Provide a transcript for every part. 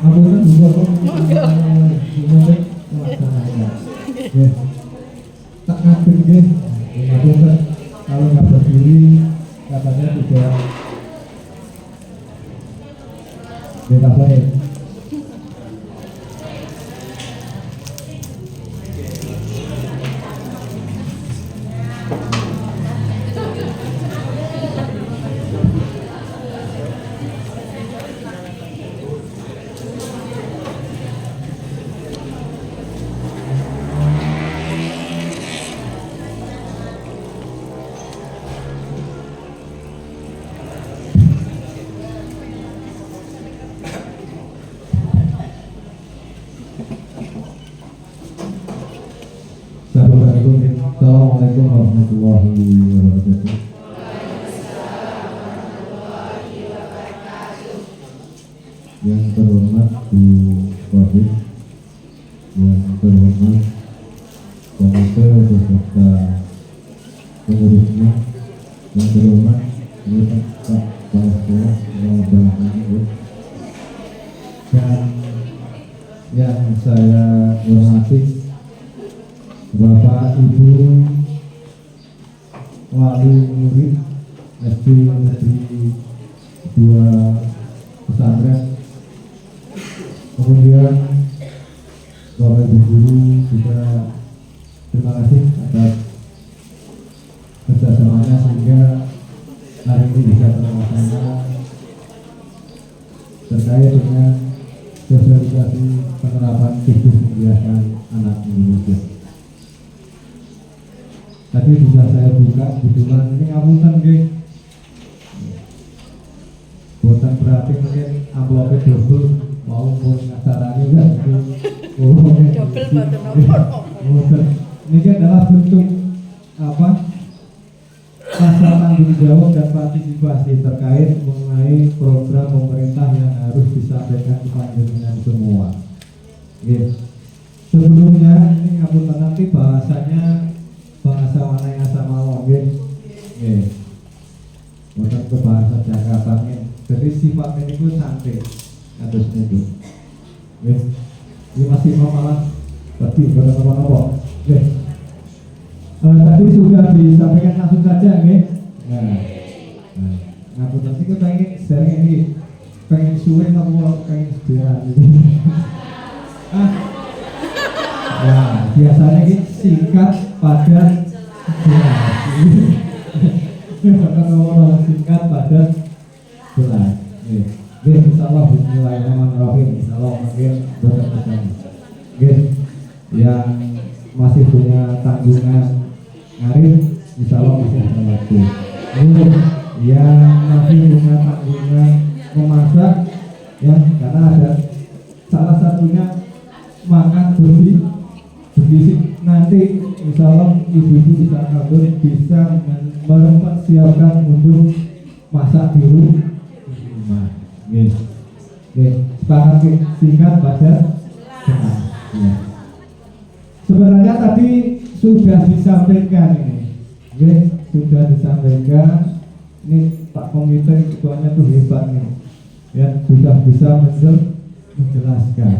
Ngapunten juga kok pelaksananya. Ya. Tak ngadeg nggih. Ngapunten kalau nggak berdiri katanya tidak beta baik. Assalamualaikum warahmatullahi wabarakatuh. Yang terhormat Bu Kodim, yang terhormat komite beserta pengurusnya, yang terhormat Pak Kepala Sekolah dan yang saya hormati Bapak Ibu wali murid SD Negeri 2 Pesantren, kemudian Bapak Ibu guru juga terima kasih atas kerjasamanya sehingga hari ini bisa terlaksana terkait dengan sosialisasi penerapan sistem pendidikan anak Indonesia. Tadi sudah saya buka kebetulan ini ngapunten nggih. Boten berarti mungkin amplopnya double mau ngasarane kan itu. Oh, double boten. Ini adalah bentuk apa? Rasa tanggung jawab dan partisipasi terkait mengenai program pemerintah yang harus disampaikan kepada dengan semua. Nggih. Sebelumnya ini ngapunten nanti bahasanya bahasa mana yang sama mungkin, bukan ke bahasa Jakarta nih. Jadi sifatnya itu santai, harusnya itu. Ini masih malah tadi berapa? Tadi sudah disampaikan langsung saja, ngapunten nanti kita ingin sharing ini, pengen suwe atau pengen sedia gitu. Ya, biasanya ini singkat padat jelas. Singkat padat jelas. Insyaallah bismillahirrahmanirrahim. Insyaallah mungkin berkesan. Yang masih punya tanggungan ngarit, insyaallah bisa terlaku. Yang masih punya tanggungan memasak, ya karena ada salah satunya makan bergizi nanti insyaallah ibu-ibu bisa kabur bisa mempersiapkan untuk masak di rumah. Sepakat singkat pada jelas. Ya. Sebenarnya tadi sudah disampaikan ini, sudah disampaikan. Ini Pak Komite ketuanya tuh hebat nih, ya sudah bisa menjelaskan.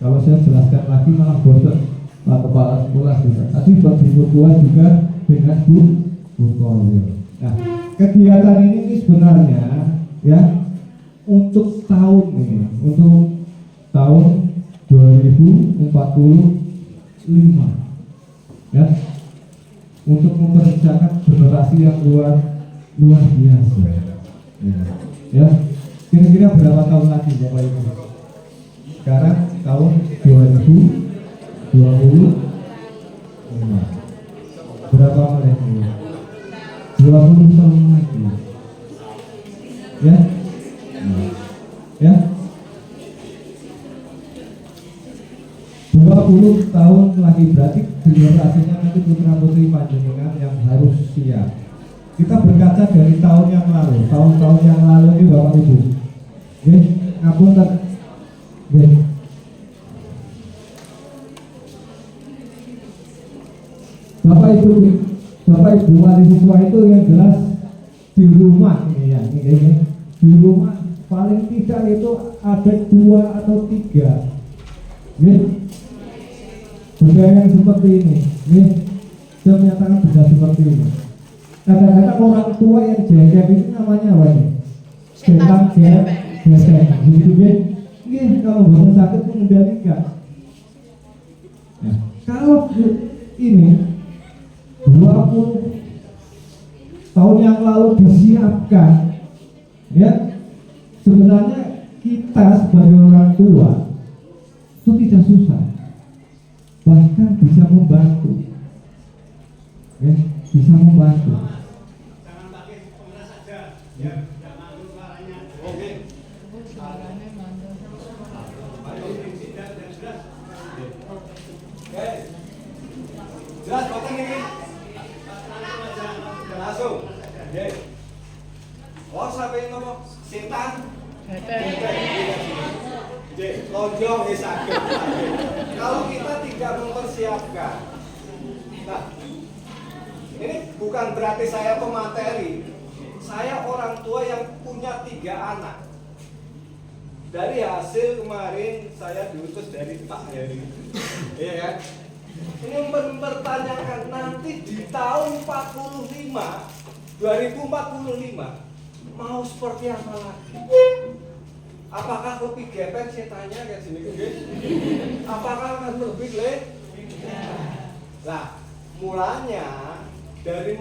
Kalau saya jelaskan lagi malah bosan Pak Kepala Sekolah juga. Tadi Pak Ketua juga dengan Bu Kolil. Nah, kegiatan ini sebenarnya ya untuk tahun ini, untuk tahun 2045 ya, untuk mempersiapkan generasi yang luar biasa. Ya, kira-kira berapa tahun lagi Bapak Ibu? Sekarang tahun 2025. Berapa menit ini? 20 tahun lagi. Ya? Ya? 20 tahun lagi berarti generasinya nanti putra putri panjenengan yang harus siap. Kita berkaca dari tahun yang lalu, tahun-tahun yang lalu ini Bapak Ibu. Ngapunten. Bapak Ibu wali siswa itu yang jelas di rumah ini ya, di rumah paling tidak itu ada 2 atau 3 budaya yang seperti ini saya menyatakan benda seperti ini. Kadang-kadang orang tua yang jengkel itu namanya apa ini? Setan gesek gitu kalau bosan sakit mengendalikan. Nah, kalau ini 20 tahun yang lalu disiapkan, ya sebenarnya kita sebagai orang tua itu tidak susah, bahkan bisa membantu, ya, bisa membantu. Jangan pakai pengeras saja, ya, jangan suaranya. Oke. Jelas potong ini. Langsung. Oh, sampai ngomong setan. Lonjong sakit. Kalau kita tidak mempersiapkan, nah, ini bukan berarti saya pemateri. Saya orang tua yang punya 3 anak. Dari hasil kemarin saya diutus dari Pak Heri, iya kan? Ini mempertanyakan nanti di tahun 2045 mau seperti apa lagi? Apakah lebih gepeng saya tanya kayak sini? Apakah akan lebih Nah, mulanya dari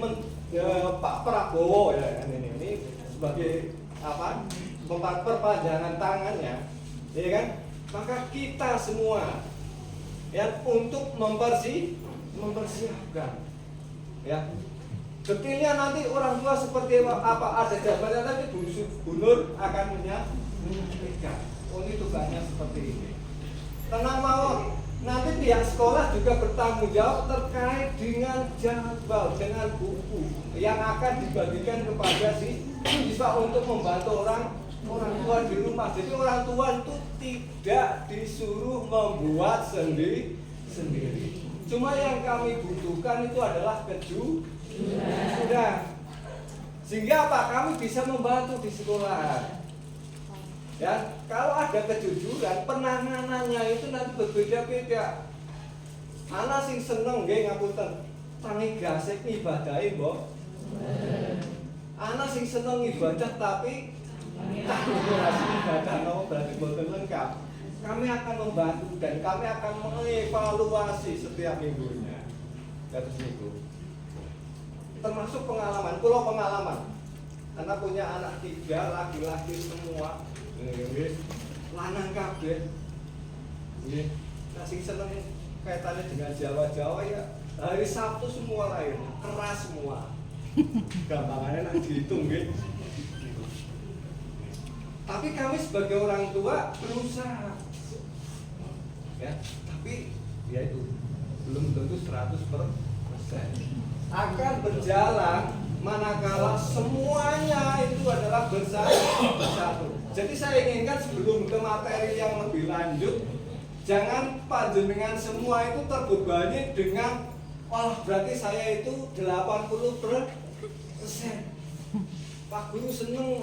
Pak Prabowo ya ini sebagai apa? Perpanjangan tangannya, ya kan? Maka kita semua ya untuk mempersiapkan, ya. Detailnya nanti orang tua seperti apa ada jawabannya, tapi Bu Nur akan menyampaikan. Oh, ini tugasnya seperti ini. Tenang mawon. Nanti pihak sekolah juga bertanggung jawab terkait dengan jadwal, dengan buku yang akan dibagikan kepada siswa untuk membantu orang tua di rumah. Jadi orang tua itu tidak disuruh membuat sendiri. Cuma yang kami butuhkan itu adalah kejujuran. Sehingga apa? Kami bisa membantu di sekolah. Ya, kalau ada kejujuran, penanganannya itu nanti berbeda-beda. Anak sing seneng nggih ngapunten, tangi gasik ngibadahi, Mbok. Anak sing seneng ibadah tapi tak durasi ibadah no berarti boten lengkap. Kami akan membantu dan kami akan mengevaluasi setiap minggunya. Terus itu. Termasuk pengalaman, pulau pengalaman. Karena punya anak 3 laki-laki semua. Lanang kabeh. Nggih. Nah, sing seneng kaitannya dengan Jawa-Jawa ya hari Sabtu semua lahir, keras semua. Gampangannya nak dihitung nggih. Tapi kami sebagai orang tua berusaha. Ya, tapi ya itu belum tentu 100%. Akan berjalan manakala semuanya itu adalah bersatu. Jadi saya inginkan sebelum ke materi yang lebih lanjut, jangan panjenengan semua itu terbebani dengan berarti saya itu 80%. Pak Guru seneng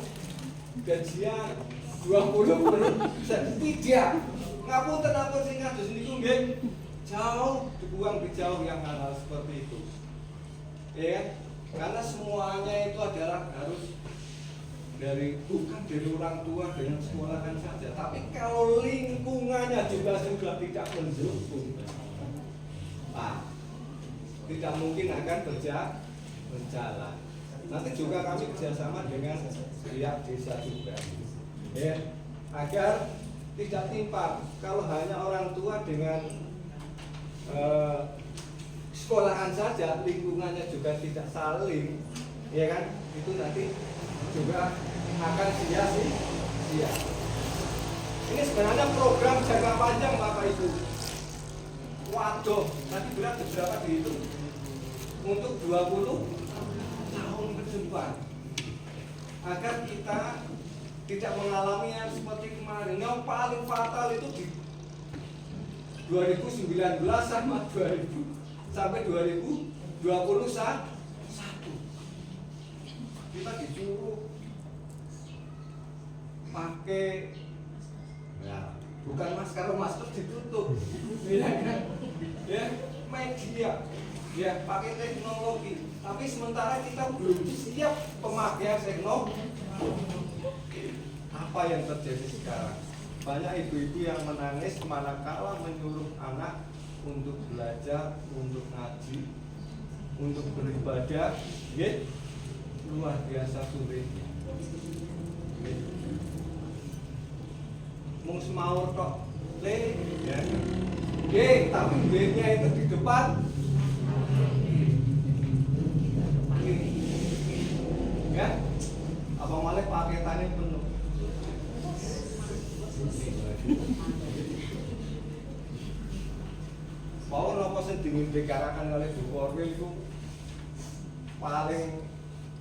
gajian 20%. Tidak. Ngapunten ampun sing kados niku nggih jauh dibuang di jauh yang hal-hal seperti itu. Ya, karena semuanya itu adalah harus bukan dari orang tua dengan sekolahan saja, tapi kalau lingkungannya juga sudah tidak mendukung, tidak mungkin akan berjalan. Nanti juga kami kerjasama dengan pihak desa juga, ya, agar tidak timpang. Kalau hanya orang tua dengan sekolahan saja, lingkungannya juga tidak saling, ya kan? Itu nanti juga akan sia-sia. Ini sebenarnya program jangka panjang Bapak Ibu. Waduh, nanti berat berapa dihitung? Untuk 20 tahun ke depan. Agar kita tidak mengalami yang seperti kemarin. Yang paling fatal itu di 2019 sampai 2021. Kita disuruh pakai bukan masker ditutup, ya kan? Ya, media, ya pakai teknologi. Tapi sementara kita belum siap pemakaian teknologi. Apa yang terjadi sekarang? Banyak ibu-ibu yang menangis manakala menyuruh anak untuk belajar, untuk ngaji, untuk beribadah, ya, luar biasa sulitnya. Mau semaur kok, ya, tapi B-nya itu di depan. Ya, apa malah paketannya penuh. Mau nopo sing dimimpikan oleh Bu Korwil itu paling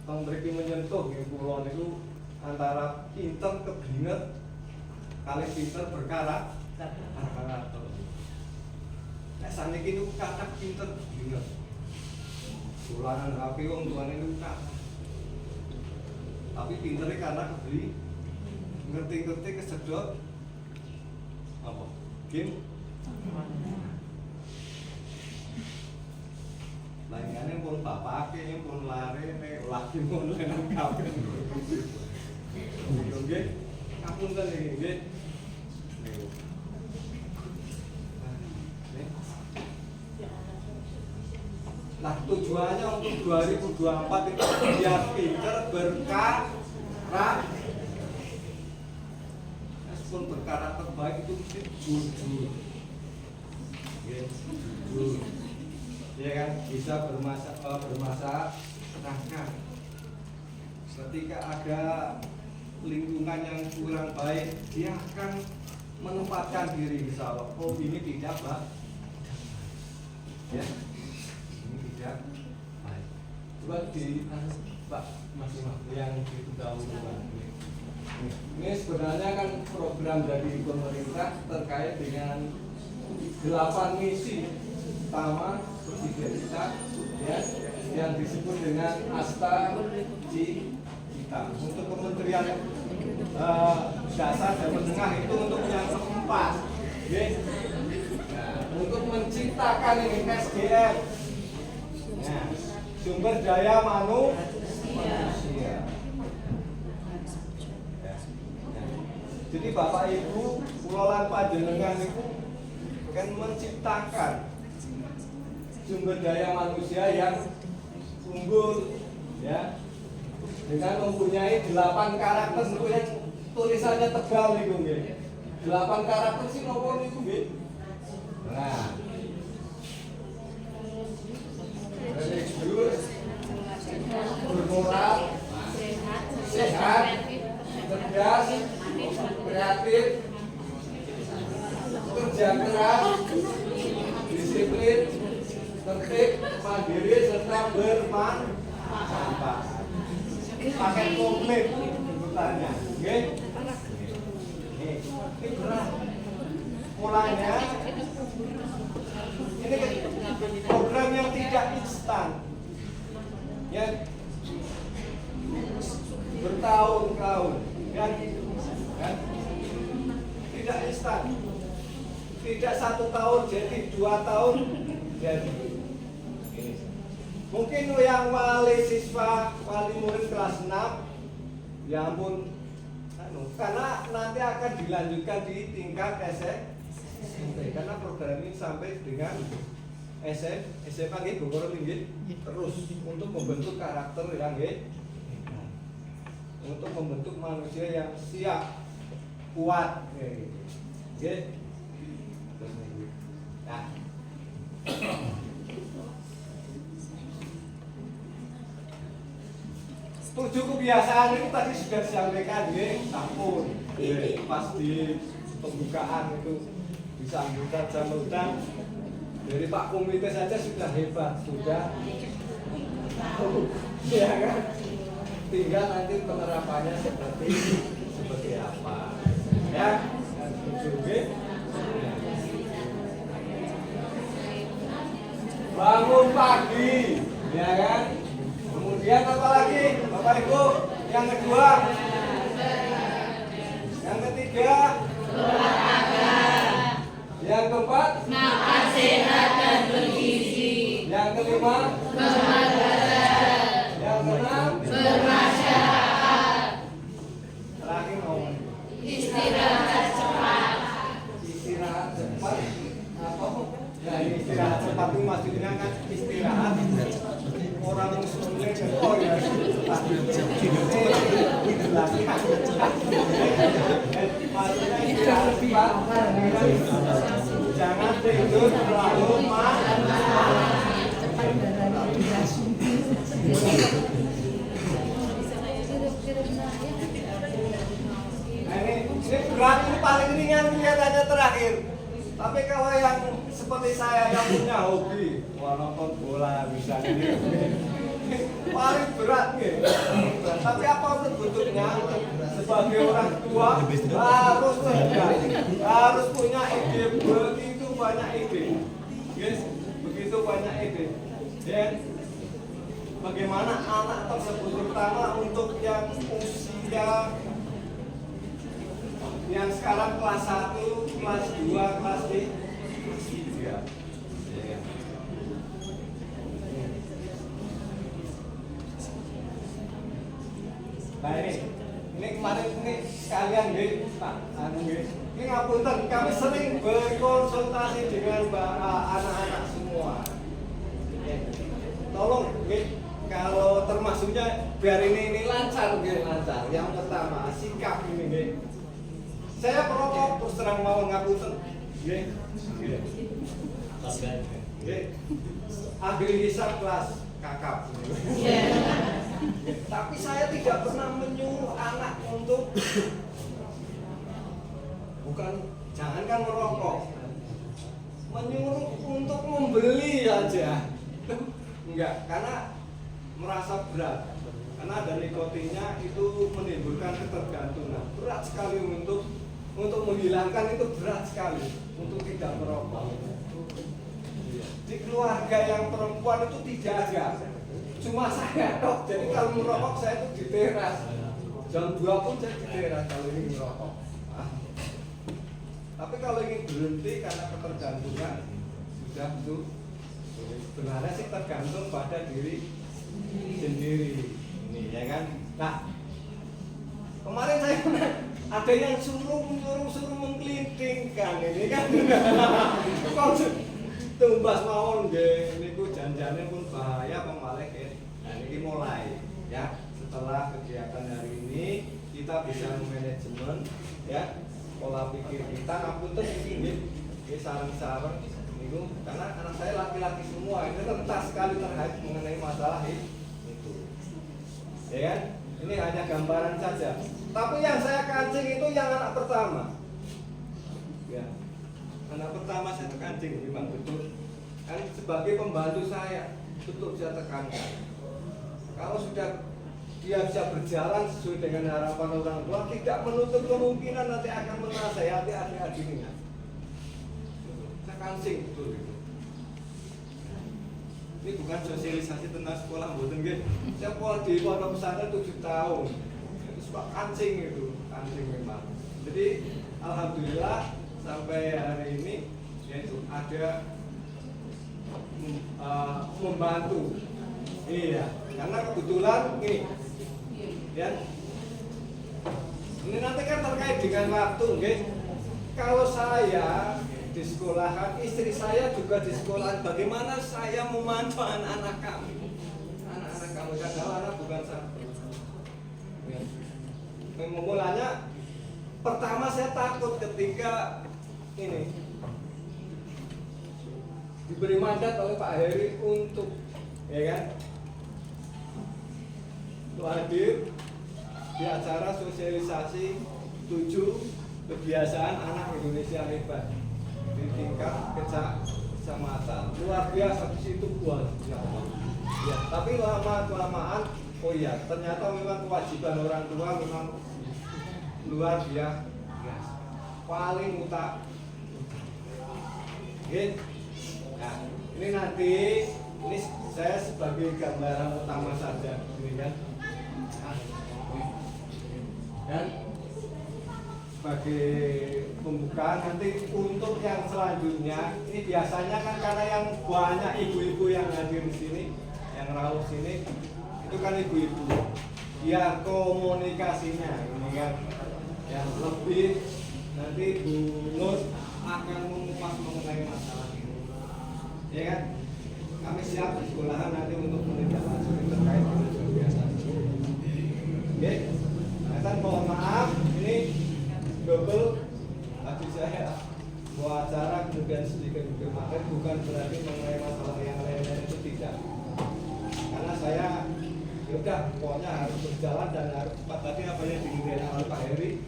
mriki menyentuh nggih kula niku antara pinter kebinget kali pinter berkarakter. Nek saniki niku kathah pinter kebinget. Dolanan HP wong tuane niku kathah. Tapi pintere karena kebeli ngerti-ngerti kesedot apa? Game. Lainnya pun bapake pun lare nek lagi pun lenang kabeh. Nggih. Ngapunten nggih. Nah, tujuannya untuk 2024 itu biar pinter berkarakter. Meskipun berkarakter baik itu mesti jujur. Jujur. Ya kan, bisa bermasalah. Ketika ada lingkungan yang kurang baik, dia akan menempatkan diri misalnya, oh ini tidak baik. Ya. Ya, baik. Coba di Pak Mas yang itu dahuluan. Ini sebenarnya kan program dari pemerintah terkait dengan 8 misi utama presiden kita, ya, yang disebut dengan Asta Cita. Untuk Kementerian Dasar dan Menengah itu untuk yang keempat, ya. Nah, untuk menciptakan ini SDM. Nah, sumber daya manusia. Jadi Bapak Ibu, kula panjenengan itu kan menciptakan sumber daya manusia yang unggul, ya, dengan mempunyai 8 karakter itu yang tulisannya tebal niku nggih. 8 karakter sih nopo niku nggih. Nah, religius, bermoral, sehat, cerdas, kreatif, kerja keras, disiplin, tertib, mandiri, serta bermanfaat. Pakai komplit sebutannya, oke? Ini berat. Mulanya ini program yang tidak instan, ya, bertahun-tahun, kan? Tidak instan, tidak 1 tahun jadi 2 tahun jadi. Ini. Mungkin yang wali siswa, wali murid kelas 6, ya ampun, karena nanti akan dilanjutkan di tingkat SMP, karena program ini sampai dengan SMA nggih, Bogor tinggi terus untuk membentuk karakter yang untuk membentuk manusia yang siap, kuat, nggih. Nah, tujuh kebiasaan itu tadi sudah disampaikan, sampun. Pas di pembukaan itu disambutan sambutan dari Pak Komite saja sudah hebat, sudah, ya kan? Tinggal nanti penerapannya seperti apa, ya? Bangun pagi, ya kan? Kemudian apa lagi, Bapak Ibu? Yang kedua, yang ketiga, olahraga. kelima, yang keenam, terakhir ngomong istirahat cepat. Apa? Ya ini istirahat cepat itu maksudnya kan istirahat orang muslimnya kan oh ya cepat. Itu lagi. Maksudnya istirahat cepat. Jangan tidur terlalu malam. Nah, ini berat, ini paling ringan kelihatannya terakhir. Tapi kalau yang seperti saya yang punya hobi, nonton bola misalnya ini paling berat gitu. Tapi apapun bentuknya, sebagai orang tua harus punya ide, begitu banyak ide, yes, begitu banyak ide. Dan bagaimana anak tersebut terutama untuk yang usia yang sekarang kelas 1, kelas 2, kelas 3. Nah ini kemarin ini sekalian Pak, ini ngapunten kami sering berkonsultasi dengan anak-anak semua. Tolong kalau termasuknya biar ini lancar lancar. Yang pertama sikap ini saya perokok terus terang mau ngapunten ambil hisab kelas kakap. Tapi saya tidak pernah menyuruh anak untuk bukan jangankan merokok, menyuruh untuk membeli aja. Enggak, karena merasa berat. Karena ada nikotinnya itu menimbulkan ketergantungan. Berat sekali untuk menghilangkan itu berat sekali untuk tidak merokok. Di keluarga yang perempuan itu tidak ada. Cuma saya dok, jadi kalau merokok saya itu di teras. Jam 2 pun saya di teras kalau ingin merokok. Tapi kalau ingin berhenti karena ketergantungan sudah itu sebenarnya sih tergantung pada diri sendiri. Ini ya kan. Nah, kemarin saya ada yang suruh mengkelindingkan ini kan. Tumbas mawon nggih niku janjane pun bahaya pemalih. Nah ini mulai ya setelah kegiatan hari ini kita bisa manajemen ya pola pikir kita. Ngapunten iki sareng-sareng niku karena anak saya laki-laki semua ini rentas sekali terkait mengenai masalah itu. Ya kan? Ini hanya gambaran saja. Tapi yang saya kancing itu yang anak pertama. Ya. Anak pertama saya kancing memang betul. Kan sebagai pembantu saya betul saya tekankan. Kalau sudah dia bisa berjalan sesuai dengan harapan orang tua, tidak menutup kemungkinan nanti akan menasehati adik-adiknya. Saya kancing betul itu. Ini bukan sosialisasi tentang sekolah mboten nggih. Saya sekolah di pondok pesantren 7 tahun. Itu suka kancing itu, kancing memang. Jadi alhamdulillah sampai hari ini yaitu ada membantu. Iya, karena kebetulan ini ya. Ini nanti kan terkait dengan waktu, nggih. Kalau saya di sekolahan, istri saya juga di sekolahan. Bagaimana saya memantau anak-anak kami? Anak-anak kami kadang anak bukan satu. Ya. Memulanya pertama saya takut ketika ini diberi mandat oleh Pak Heri untuk ya kan untuk hadir di acara sosialisasi 7 kebiasaan anak Indonesia hebat di tingkat kecamatan. Luar biasa di situ buat ya. Tapi lama-kelamaan oh iya ternyata memang kewajiban orang tua memang luar biasa. Paling utama. Nah, ini nanti ini saya sebagai gambaran utama saja, ini kan. Dan sebagai pembukaan. Nanti untuk yang selanjutnya ini biasanya kan karena yang banyak ibu-ibu yang hadir di sini, yang rawuh sini itu kan ibu-ibu. Ya komunikasinya ini kan yang lebih nanti Bu Nur akan mengupas mengenai masalah ini. Ya kan? Kami siap di sekolahan nanti untuk menindaklanjuti terkait dengan kebiasaan. Oke, nah, mohon maaf ini double tadi saya mau acara kemudian sedikit kemarin bukan berarti mengenai masalah yang lain-lain itu tidak. Karena saya udah pokoknya harus berjalan dan harus cepat tadi apa yang diinginkan oleh Pak Heri.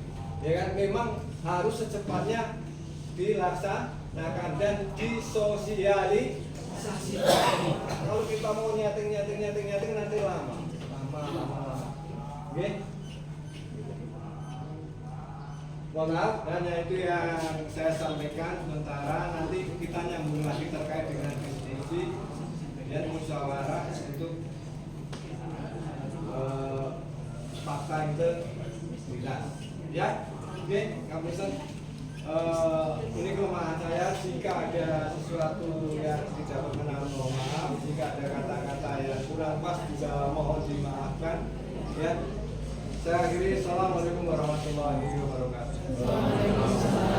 Ya kan memang harus secepatnya dilaksanakan dan disosialisasikan. Kalau kita mau nyating nanti lama. Oke. Mohon maaf, hanya itu yang saya sampaikan sementara. Nanti kita nyambung lagi terkait dengan diskusi dan musyawarah untuk fakta integritas. Ya, oke, Kapolsek. Ini kelemahan saya. Jika ada sesuatu yang tidak berkenan, mohon maaf. Jika ada kata-kata yang kurang pas juga mohon dimaafkan. Ya, saya akhiri. Assalamualaikum warahmatullahi wabarakatuh.